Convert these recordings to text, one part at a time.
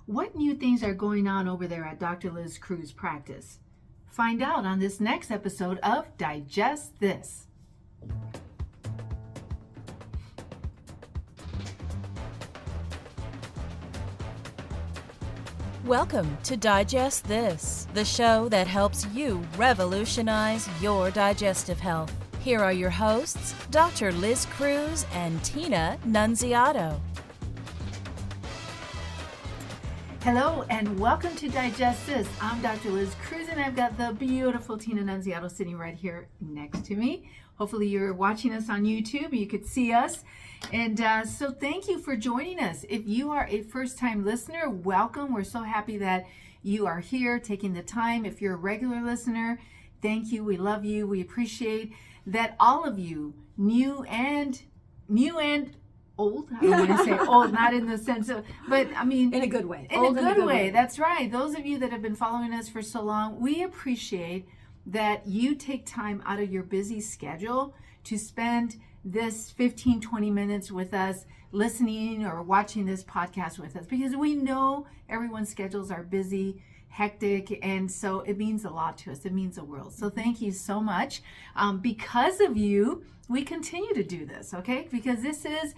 What new things are going on over there at Dr. Liz Cruz practice? Find out on this next episode of Digest This. Welcome to Digest This, the show that helps you revolutionize your digestive health. Here are your hosts, Dr. Liz Cruz and Tina Nunziato. Hello and welcome to Digest This. I'm Dr. Liz Cruz and I've got the beautiful Tina Nunziato sitting right here next to me. Hopefully you're watching us on YouTube. You could see us. And so thank you for joining us. If you are a first-time listener, welcome. We're so happy that you are here taking the time. If you're a regular listener, thank you. We love you. We appreciate that all of you, new and old. I don't want to say old, not in the sense of, but I mean, in a good way. In a good way. That's right. Those of you that have been following us for so long, we appreciate that you take time out of your busy schedule to spend this 15-20 minutes with us, listening or watching this podcast with us, because we know everyone's schedules are busy, hectic, and so it means a lot to us. It means the world. So thank you so much. Because of you, we continue to do this, okay? Because this is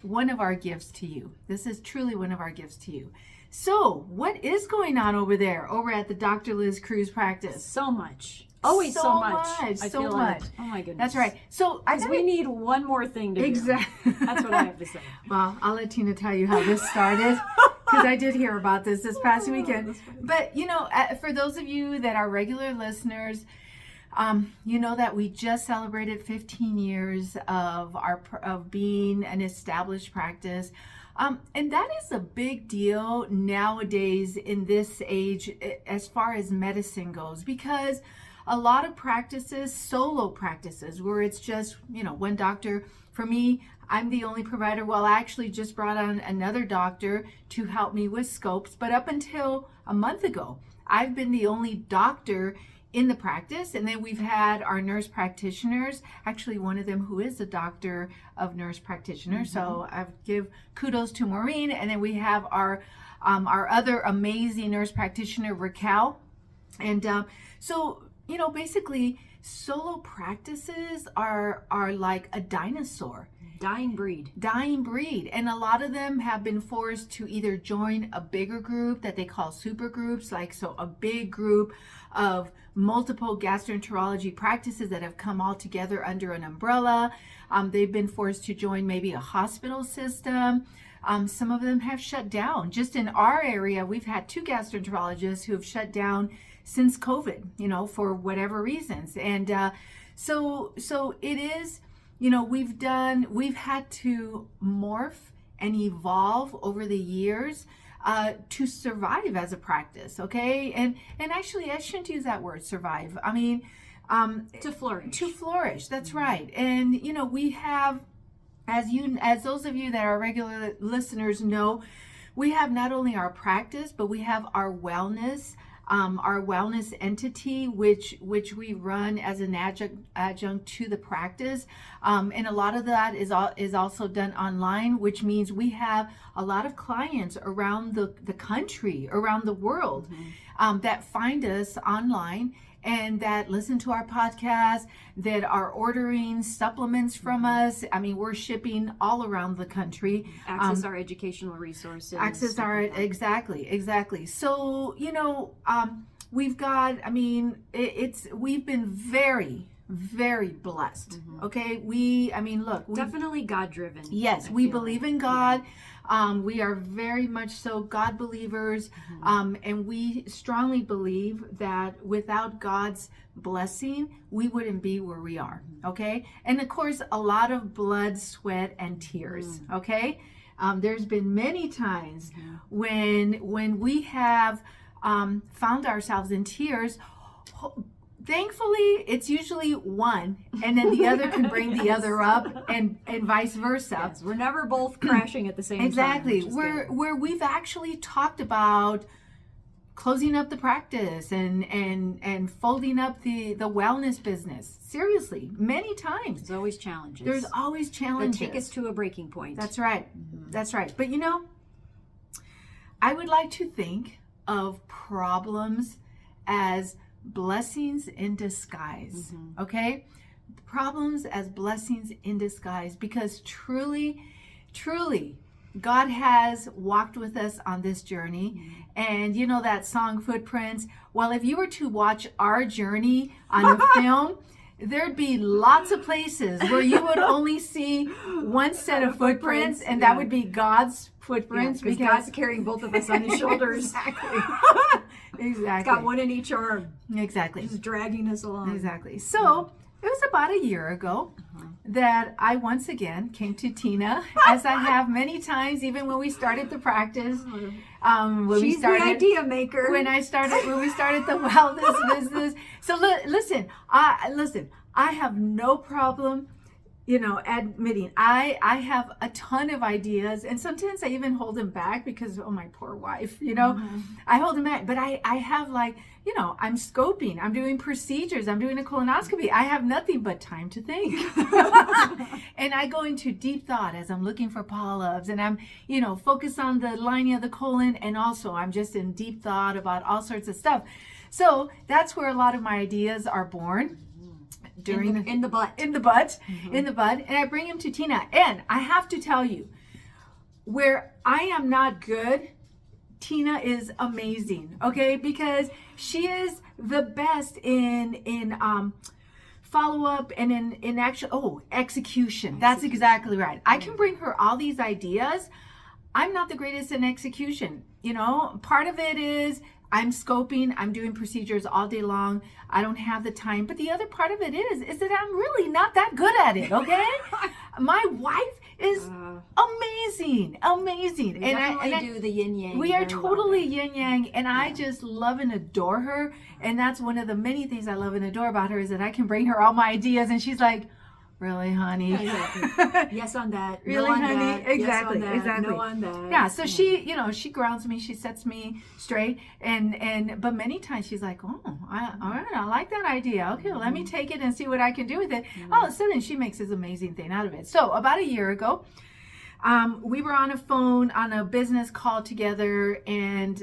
one of our gifts to you. This is truly one of our gifts to you. So what is going on over there, over at the Dr. Liz Cruz practice? So much. Always so much. I So feel much. like, oh my goodness. That's right. So we need one more thing to exactly. do. That's what I have to say. Well, I'll let Tina tell you how this started, because I did hear about this past weekend. But, you know, for those of you that are regular listeners, you know that we just celebrated 15 years of being an established practice. And that is a big deal nowadays in this age as far as medicine goes, because a lot of practices, solo practices, where it's just, you know, one doctor. For me, I'm the only provider. Well, I actually just brought on another doctor to help me with scopes, but up until a month ago, I've been the only doctor in the practice. And then we've had our nurse practitioners, actually one of them who is a doctor of nurse practitioner. Mm-hmm. So I give kudos to Maureen. And then we have our other amazing nurse practitioner, Raquel. And so, you know, basically solo practices are like a dinosaur. Dying breed. And a lot of them have been forced to either join a bigger group that they call super groups, like so a big group of multiple gastroenterology practices that have come all together under an umbrella. They've been forced to join maybe a hospital system. Some of them have shut down. Just in our area, we've had 2 gastroenterologists who have shut down since COVID, you know, for whatever reasons. And so it is, you know, we've had to morph and evolve over the years to survive as a practice, okay? And actually, I shouldn't use that word, survive. I mean, to flourish. To flourish, that's right. And, you know, we have, as those of you that are regular listeners know, we have not only our practice, but we have our wellness entity, which we run as an adjunct to the practice, and a lot of that is also done online, which means we have a lot of clients around the country, around the world, that find us online and that listen to our podcast, that are ordering supplements from us. I mean, we're shipping all around the country. Access our educational resources. Exactly. So, you know, we've got, I mean, we've been very, very blessed. Mm-hmm. Okay. Look. Definitely God-driven. Yes. We believe in God. Yeah. We are very much so God believers. Mm-hmm. And we strongly believe that without God's blessing, we wouldn't be where we are. Okay. And of course, a lot of blood, sweat, and tears. Okay. There's been many times when we have found ourselves in tears. Thankfully, it's usually one, and then the other can bring the other up, and vice versa. Yes, we're never both crashing at the same time. Exactly. Where we've actually talked about closing up the practice and folding up the wellness business. Seriously, many times. There's always challenges. That take us to a breaking point. That's right. Mm-hmm. That's right. But you know, I would like to think of problems as blessings in disguise. Okay? Problems as blessings in disguise, because truly, God has walked with us on this journey. And you know that song Footprints? Well, if you were to watch our journey on a film, there'd be lots of places where you would only see one set of footprints, and that would be God's footprints, because God's carrying both of us on his shoulders. Exactly. He's got one in each arm. Exactly. He's dragging us along. Exactly. So it was about a year ago that I once again came to Tina, as I have many times, even when we started the practice. She's the idea maker. When we started the wellness business. So listen, I have no problem, admitting I have a ton of ideas, and sometimes I even hold them back because, oh, my poor wife, I hold them back. But I have I'm scoping, I'm doing procedures, I'm doing a colonoscopy. I have nothing but time to think. And I go into deep thought as I'm looking for polyps, and I'm, focused on the lining of the colon, and also I'm just in deep thought about all sorts of stuff. So that's where a lot of my ideas are born. In the butt, and I bring him to Tina, and I have to tell you, where I am not good, Tina is amazing, okay? Because she is the best in follow-up and in execution. That's exactly right. I can bring her all these ideas. I'm not the greatest in execution. Part of it is I'm scoping, I'm doing procedures all day long. I don't have the time. But the other part of it is that I'm really not that good at it, okay? My wife is amazing. We definitely do the yin yang. We are totally yin yang, and I just love and adore her. And that's one of the many things I love and adore about her, is that I can bring her all my ideas, and she's like, really, honey? Yes on that. Really, no on honey? that. Exactly. Yes on that. Exactly. No on that. Yeah. So she grounds me. She sets me straight. But many times she's like, oh, all right, I like that idea. Okay, well, let me take it and see what I can do with it. All of a sudden, she makes this amazing thing out of it. So about a year ago, we were on a business call together, and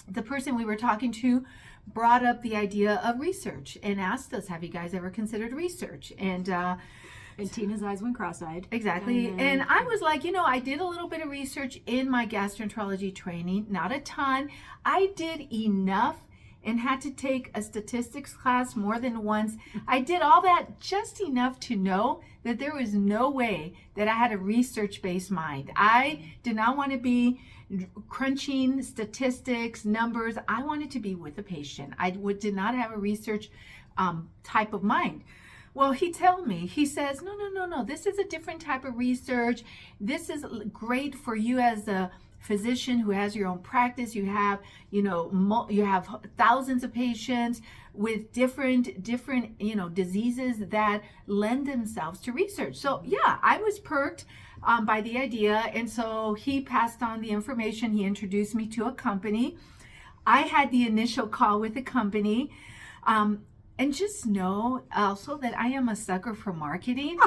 the person we were talking to brought up the idea of research and asked us, have you guys ever considered research? And Tina's eyes went cross-eyed. Exactly. And I was like, I did a little bit of research in my gastroenterology training, not a ton. I did enough and had to take a statistics class more than once. I did all that just enough to know that there was no way that I had a research-based mind. I did not want to be crunching statistics, numbers. I wanted to be with the patient. I did not have a research type of mind. Well, he told me, he says, no, this is a different type of research. This is great for you as a physician who has your own practice. You have, you have thousands of patients with different, diseases that lend themselves to research. So yeah, I was perked by the idea. And so he passed on the information. He introduced me to a company. I had the initial call with the company. And just know also that I am a sucker for marketing.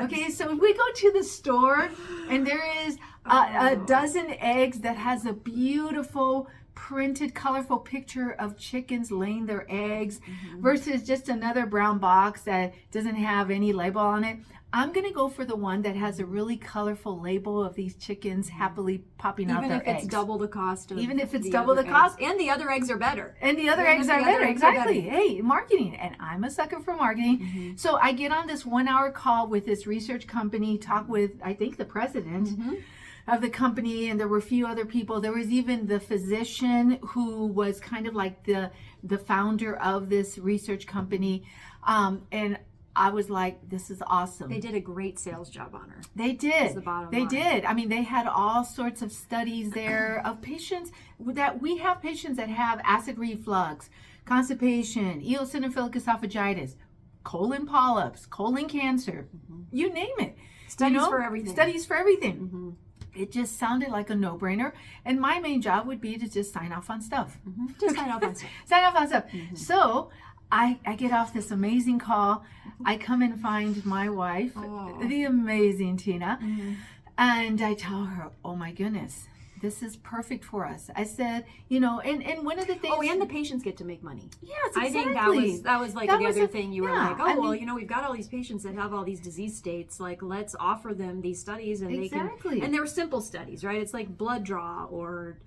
Okay, so if we go to the store and there is a dozen eggs that has a beautiful printed, colorful picture of chickens laying their eggs versus just another brown box that doesn't have any label on it, I'm going to go for the one that has a really colorful label of these chickens happily popping out their eggs. Even if it's double the cost. Even if it's double the cost. And the other eggs are better. And the other eggs are better. Exactly. Hey, marketing. And I'm a sucker for marketing. So I get on this 1 hour call with this research company, talk with, I think, the president of the company, and there were a few other people. There was even the physician who was kind of like the founder of this research company. And I was like, this is awesome. They did a great sales job on her. They did. They did. I mean, they had all sorts of studies there of patients that we have patients that have acid reflux, constipation, eosinophilic esophagitis, colon polyps, colon cancer, you name it. Studies for everything. Studies for everything. It just sounded like a no-brainer. And my main job would be to just sign off on stuff. Just sign off on stuff. Sign off on stuff. So I get off this amazing call. I come and find my wife, the amazing Tina. And I tell her, oh my goodness, this is perfect for us. I said, and one of the things. Oh, and the patients get to make money. Yes, exactly. I think that was like That the was other thing. You were like, I we've got all these patients that have all these disease states. Like, let's offer them these studies, and Exactly. they can. And they're simple studies, right? It's like blood draw or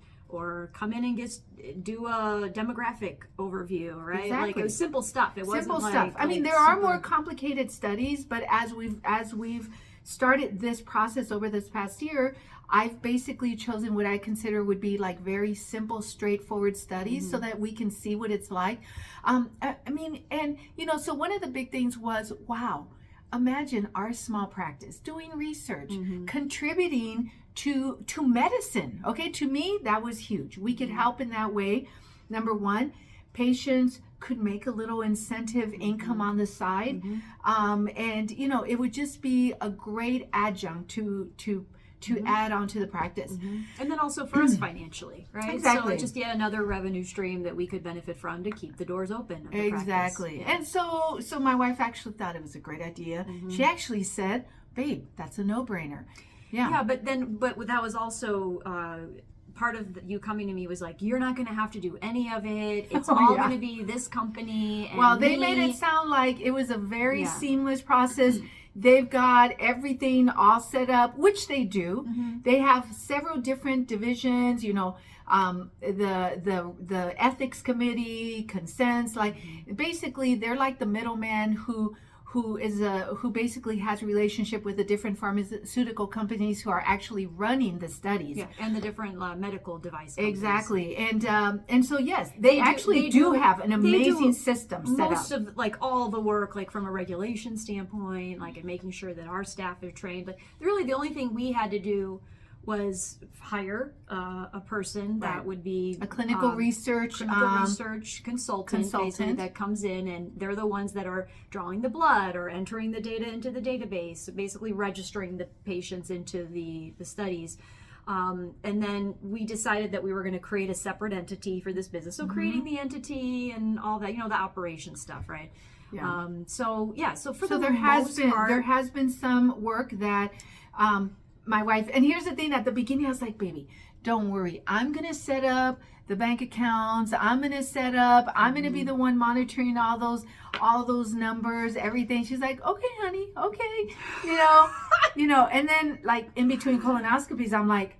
come in and do a demographic overview, right? Exactly. Like, it was simple stuff. It wasn't simple like, stuff. I mean, like there are super- more complicated studies, but as we've started this process over this past year, I've basically chosen what I consider would be like very simple, straightforward studies so that we can see what it's like. So one of the big things was, wow, imagine our small practice doing research, contributing to medicine. Okay, to me, that was huge. We could help in that way. Number one, patients could make a little incentive income on the side. And it would just be a great adjunct to add on to the practice. And then also for us financially, right? Exactly. So it's just yet another revenue stream that we could benefit from to keep the doors open of the Exactly. practice. And so my wife actually thought it was a great idea. She actually said, babe, that's a no-brainer. Yeah, but that was also part of you coming to me was like, you're not going to have to do any of it. It's all going to be this company. And well, they made it sound like it was a very Yeah. seamless process. They've got everything all set up, which they do. They have several different divisions, the ethics committee, consents, like basically they're like the middleman who basically has a relationship with the different pharmaceutical companies who are actually running the studies. Yeah, and the different medical device companies. Exactly. And so yes, they actually do have an amazing system set up. Most of like all the work, like from a regulation standpoint, like and making sure that our staff are trained. But really the only thing we had to do was hire a person that would be a clinical research consultant basically, that comes in, and they're the ones that are drawing the blood or entering the data into the database, so basically registering the patients into the studies. And then we decided that we were going to create a separate entity for this business. So creating the entity and all that, the operation stuff, right? Yeah. So there has been some work that my wife, and here's the thing, at the beginning I was like, baby, don't worry, I'm gonna set up the bank accounts, I'm gonna be the one monitoring all those numbers, everything. She's like, okay honey, okay, and then like in between colonoscopies I'm like,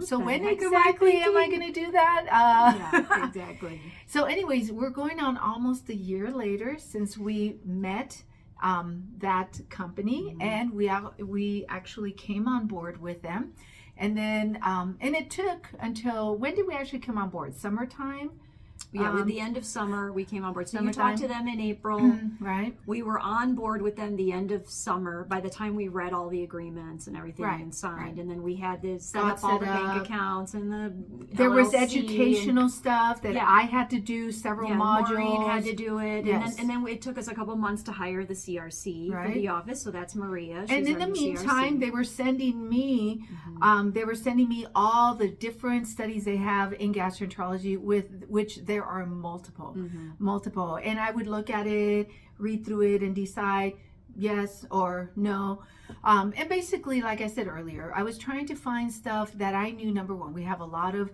so when exactly am I gonna do that? Yeah, exactly. So anyways, we're going on almost a year later since we met that company, and we actually came on board with them, and then and it took until, when did we actually come on board? Summertime. Yeah, with the end of summer, we came on board. So you Summertime. talked to them in April. Right. We were on board with them the end of summer by the time we read all the agreements and everything and signed. And then we had to set up all the bank accounts and the There was LLC educational stuff that I had to do, several modules. Maureen had to do it. Yes. And then it took us a couple months to hire the CRC for the office. So that's Maria. And in the meantime, they were sending me all the different studies they have in gastroenterology, with which there are multiple. And I would look at it, read through it, and decide yes or no. And basically, like I said earlier, I was trying to find stuff that I knew, number one, we have a lot of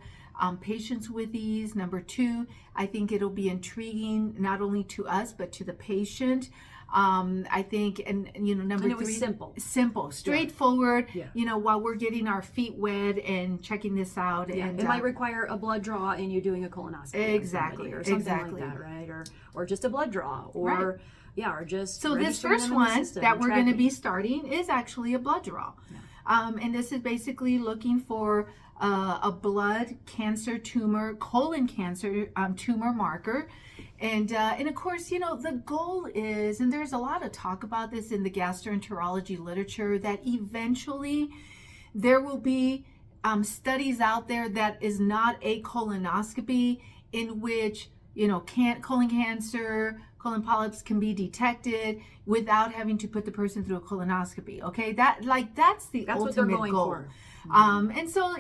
patients with these. Number two, I think it'll be intriguing not only to us, but to the patient. I think, and number and it three, was simple, straightforward, Yeah. while we're getting our feet wet and checking this out. Yeah, and it might require a blood draw and you doing a colonoscopy. Exactly, Or something exactly. like that, right? Or just a blood draw, or or just so this registering first them in the one system that and we're going to tracking. be starting is actually a blood draw. And this is basically looking for a blood cancer tumor, colon cancer tumor marker. And of course, the goal is, and there's a lot of talk about this in the gastroenterology literature, that eventually there will be studies out there that is not a colonoscopy, in which, colon cancer, colon polyps can be detected without having to put the person through a colonoscopy. Okay, that's the That's ultimate what they're going goal. for. And so,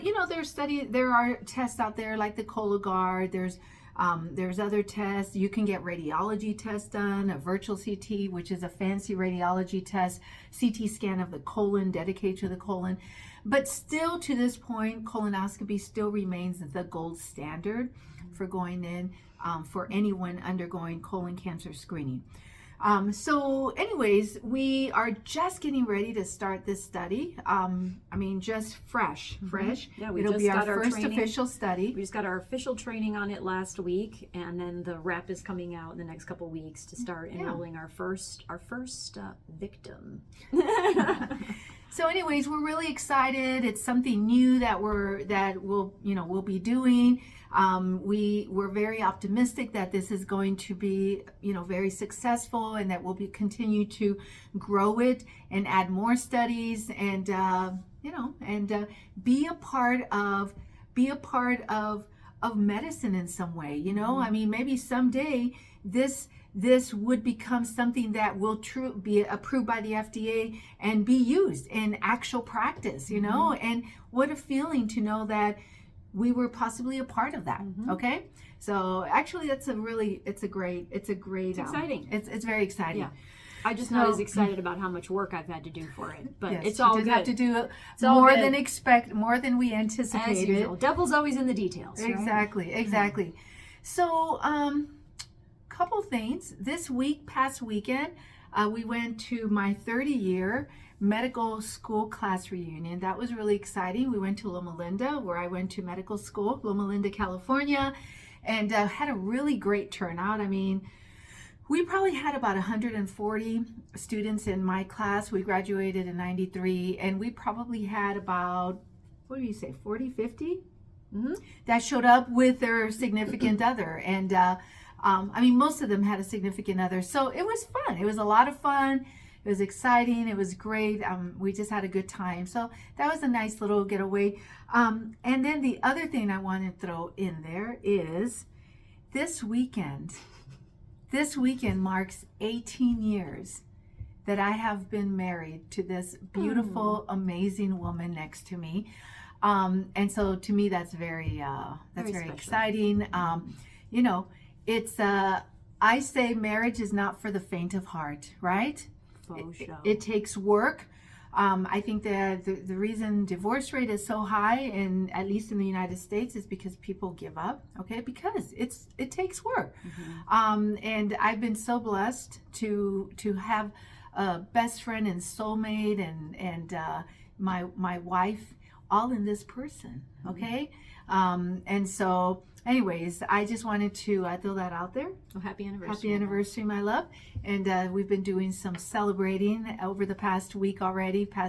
there are tests out there like the Cologuard. There's other tests. You can get radiology tests done, a virtual CT, which is a fancy radiology test, CT scan of the colon, dedicated to the colon. But still, to this point, colonoscopy still remains the gold standard for going in for anyone undergoing colon cancer screening. So anyways, we are just getting ready to start this study. Just fresh. Yeah, It'll be our first official study. We just got our official training on it last week, and then the rep is coming out in the next couple weeks to start enrolling our first victim. So anyways, we're really excited. It's something new that we'll be doing. We're very optimistic that this is going to be, very successful, and that we'll continue to grow it and add more studies, and be a part of medicine in some way. Maybe someday this would become something that will be approved by the FDA and be used in actual practice, and what a feeling to know that we were possibly a part of that. Okay. So actually it's exciting. It's very exciting. Yeah. I'm just not as excited about how much work I've had to do for it, but yes, it's all good. Have to do more than we anticipated. As usual. Devil's always in the details. Exactly. Right? Exactly. So, couple things. This past weekend, we went to my 30-year medical school class reunion. That was really exciting. We went to Loma Linda, where I went to medical school, Loma Linda, California, and had a really great turnout. We probably had about 140 students in my class. We graduated in 93, and we probably had about, 40, 50? That showed up with their significant other. And most of them had a significant other. So it was fun. It was a lot of fun. It was exciting. It was great. We just had a good time. So that was a nice little getaway. And then the other thing I want to throw in there is this weekend marks 18 years that I have been married to this beautiful, amazing woman next to me. And so to me, that's very exciting. It's I say marriage is not for the faint of heart, right? It takes work. I think that the reason divorce rate is so high, at least in the United States, is because people give up. Okay, because it takes work. And I've been so blessed to have a best friend and soulmate and my wife, all in this person. Okay, and so. Anyways, I just wanted to throw that out there. Oh, happy anniversary. Happy anniversary, my love. And we've been doing some celebrating over the past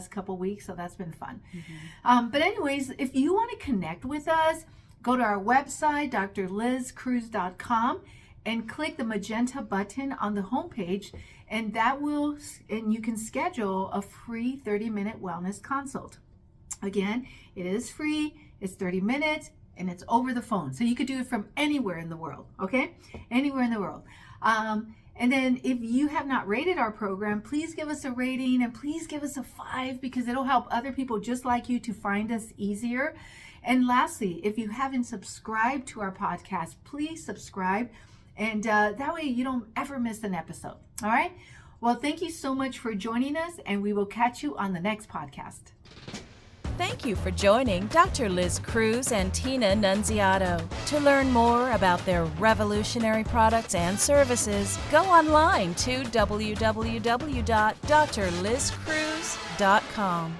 couple weeks, so that's been fun. But anyways, if you want to connect with us, go to our website, drlizcruz.com, and click the magenta button on the homepage, and you can schedule a free 30-minute wellness consult. Again, it is free. It's 30 minutes. And it's over the phone. So you could do it from anywhere in the world, okay? Anywhere in the world. And then if you have not rated our program, please give us a rating, and please give us a 5, because it'll help other people just like you to find us easier. And lastly, if you haven't subscribed to our podcast, please subscribe. And that way you don't ever miss an episode, all right? Well, thank you so much for joining us, and we will catch you on the next podcast. Thank you for joining Dr. Liz Cruz and Tina Nunziato. To learn more about their revolutionary products and services, go online to www.drlizcruz.com.